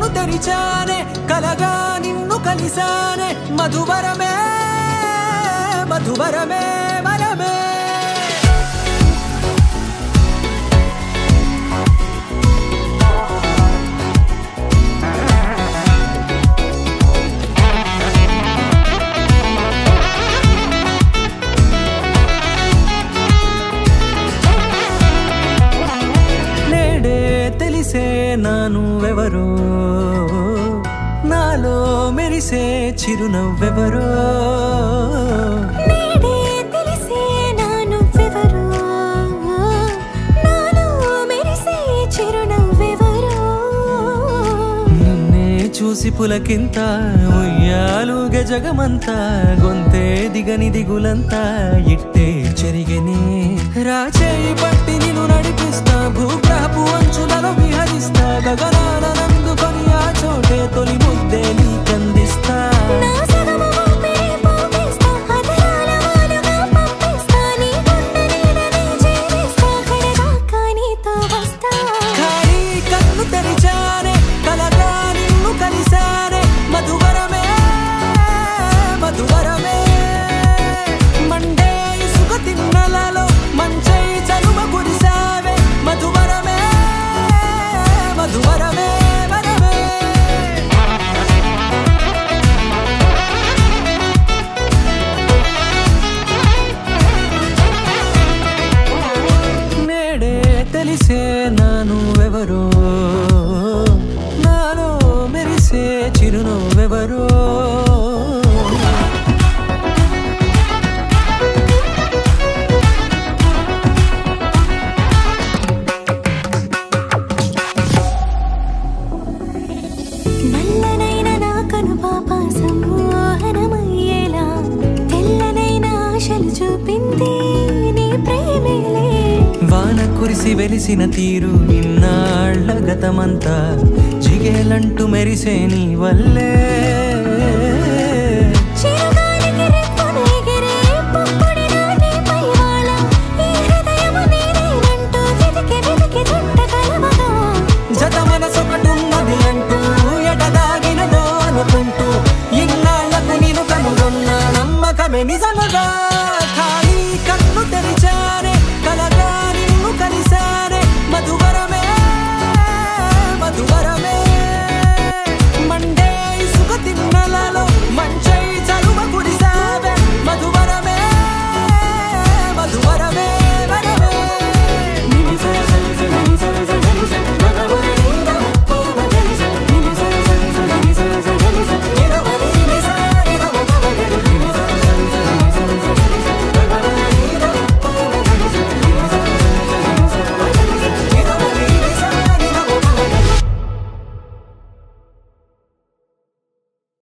కన్ను తెరిచానే కలగా నిన్ను కలిసానే మధువరమే మధువరమే వరమే తెలిసే నానువెవరో నాలో మెరిసే చిరునవ్వెవరో నేడే తెలిసే నానువెవరో నాలో మెరిసే చిరునవ్వెవరో నిన్నే చూసి పులకింత ఉయ్యాలుగే జగమంతా గొంతే దిగని దిగులంతా ఇట్టే చెరిగెనే రాచేయి పట్టి నిన్ను నడిపిస్తా భూగ్రహపు అంచులలో విహరిస్తా గగనాన నందుకొని ఆ చోటే తొలి ముద్దే నీకందిస్తా నా సగము ఊపిరి పోగిస్తా అదరాల వాలుగా పంపిస్తా నీ గుండె నీడనే చేరిస్తా కడదాకా నీతో వస్తా ఖాళీ కన్ను తెరిచానే కలగా నిన్ను కలిసానే మధువరమే మధువరమే మండే ఇసుక తిన్నలలో మంచై చలువ కురిసావే మధువరమే మధువరమే వరమే నేడే తెలిసే నానువెవరో నాలో మెరిసే చిరునవ్వెవరో నల్లనైన నా కనుపాప సమ్మోహనమయ్యేలా తెల్లనైన ఆశలు చూపింది నీ ప్రేమేలే వాన కురిసి వెలిసిన తీరు ఇన్నాళ్ల గతమంతా జిగేలంటూ మెరిసే నీ వల్లే చిరుగాలికి రెప్పన ఎగిరే పుప్పొడిన నీపై వాళ ఈ హృదయము నీదేనంటూ వెతికి వెతికి జంట కలవగా జత మనసొకటున్నది అంటూ ఎటదాగినదో అనుకుంటూ ఇన్నాళ్లకు నేను కనుగొన్న నమ్మకమే నిజముగా ఖాళీ కన్ను తెరిచి